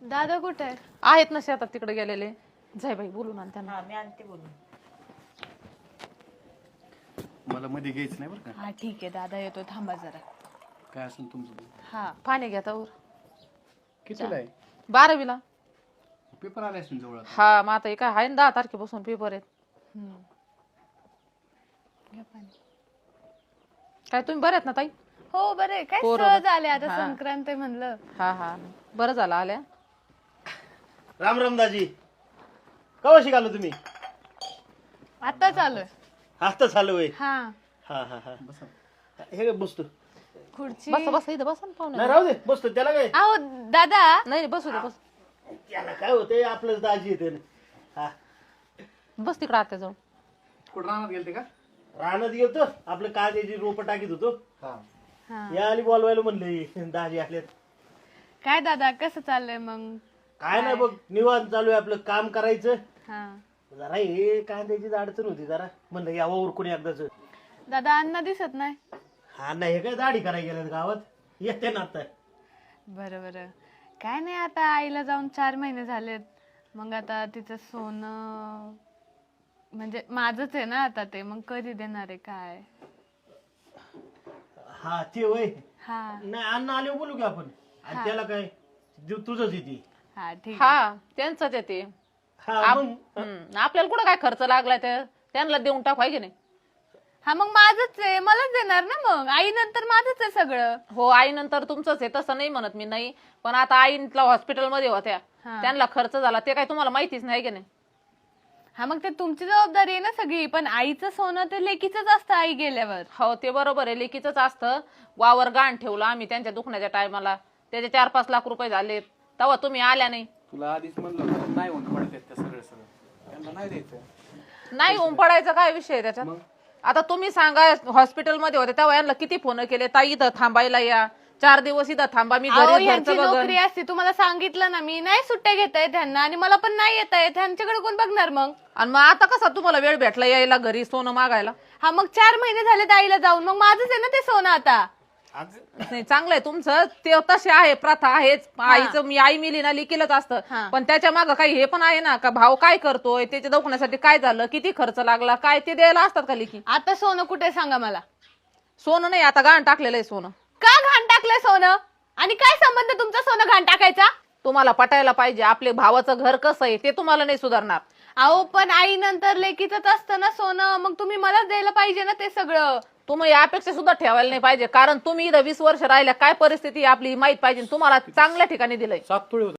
दादा कुठे आहे? आहेत ना शेतात तिकडे गेलेले. जाय बाई बोलून आण त्यांना. हा मी आणते बोलून. मला मध्ये घ्यायचं नाही बरं का. हा ठीक आहे, दादा येतो, थांबा जरा. काय असेल तुमचं. हा पाणी घ्या तर कितीला आहे 12वीला. पेपर आले असेल जवळ आता. हा मग आता हे काय आहे ना 10 तारखेपासून पेपर आहेत. घ्या पाणी. काय तुम्ही बरे आहेत ना ताई? हो बरे, काय पोरं सहज आले आता, हा. संक्रांत आहे म्हणलं. हा हा बरं झालं आल्या. राम राम दाजी. कवा शिकालो तुम्ही? आता चालूय. आता चालू आहे. हा हा हा हा हे काय बसतो? खुर्ची. बस बस इथं बसा ना पाहुणे. नाही राहू दे, बसतो. त्याला काय? अहो दादा. नाही बसू दे बस. त्याला काय होतंय, आपलंच दाजी येते ना. हा बस तिकडे आत्याजवळ. कुठं राहणार गेलते का? रानात गेलतो, आपलं कांद्याची रोपं टाकीत होतो. हा. हा. या आली बोलवायला म्हणले दाजी आल्यात. काय दादा कसं चाललंय मग? काय नाही बघ, निवांत चालू आहे आपलं काम करायचं. हा जरा हे कांद्याची अडचण होती जरा, म्हणलं यावं उरकून एकदाच. दादा अण्णा दिसत नाही. हा नाही, हे काय दाढी करायला गेल्यात गावात, येते ना आता. बरं बरं. काय नाही, आता आईला जाऊन 4 महिने झालेत. मग आता तिचं सोनं म्हणजे माझंच आहे ना आता ते, मग कधी देणार आहे काय? हा ते वय हा नाही, अन्न आले बोलू की आपण. आणि त्याला काय तुझंच येते. हा ठीक आहे. हा त्यांचंच आहे ते. हा मग आपल्याला कुठं काय खर्च लागलाय ते त्यांना देऊन टाकू आहे की नाही? हा मग माझंच आहे, मलाच देणार ना मग. आई नंतर माझंच आहे सगळं. हो आई नंतर तुमचंच आहे तसं नाही म्हणत मी, नाही पण आता आईला हॉस्पिटलमध्ये होत्या हा. त्यांना खर्च झाला ते काय तुम्हाला माहितीच नाही की नाही? हा मग ते तुमची जबाबदारी आहे ना सगळी, पण आईचं सोनं ते लेकीचंच असतं आई गेल्यावर. हो ते बरोबर आहे, लेकीचंच असतं. वावर गाण ठेवलं आम्ही त्यांच्या दुखण्याच्या टायमाला, त्याचे 4-5 लाख रुपये झाले, तेव्हा तुम्ही आल्या नाही. तुला आधीच म्हणलं होतं, नाही होऊन पडतात त्या सगळं त्यांना नाही द्यायचं. नाही उंपडायचा काय विषय आहे त्याच्यात? मग? आता तुम्ही सांगा, हॉस्पिटलमध्ये होते तेव्हा यांना किती फोन केले, ताई इथं थांबायला या, 4 दिवस इथं थांबा, मी अहो घरी यांची घरचं बघन. नोकरी असते, तुम्हाला सांगितलं ना मी. नाही सुट्ट्या घेता येत त्यांना, आणि मला पण नाही येता येत. त्यांच्याकडे कोण बघणार मग? आणि मग आता कसा तुम्हाला वेळ भेटला यायला घरी सोनं मागायला? हा मग 4 महिने झाले आईला जाऊन, मग माझंच आहे ना ते सोनं आता. नाही चांगलंय तुमचं, ते तसे आहे, प्रथा आहेच. आईचं मी आई मिली ना लिखीलच असतं, हा. पण त्याच्या मागं काही हे पण आहे ना, का भाव काय करतोय, त्याच्या दवाखान्यासाठी काय झालं, किती खर्च लागला, काय ते द्यायला असतात का लिखी? आता सोनं कुठे सांगा मला? सोनं नाही, आता गाण टाकलेलं आहे सोनं. का घाण टाकलंय सोनं? आणि काय संबंध तुमचा सोनं घाण टाकायचा? तुम्हाला पटायला पाहिजे, आपले भावाचं घर कसं आहे ते तुम्हाला नाही सुधारणार. अहो पण आई नंतर लेकीचंच असतं ना सोनं, मग तुम्ही मलाच द्यायला पाहिजे ना ते सगळं. तुम्ही यापेक्षा सुद्धा ठेवायला नाही पाहिजे, कारण तुम्ही इथं 20 वर्ष राहिल्या, काय परिस्थिती आहे आपली माहित पाहिजे. तुम्हाला चांगल्या ठिकाणी दिलंय. 7 तोळे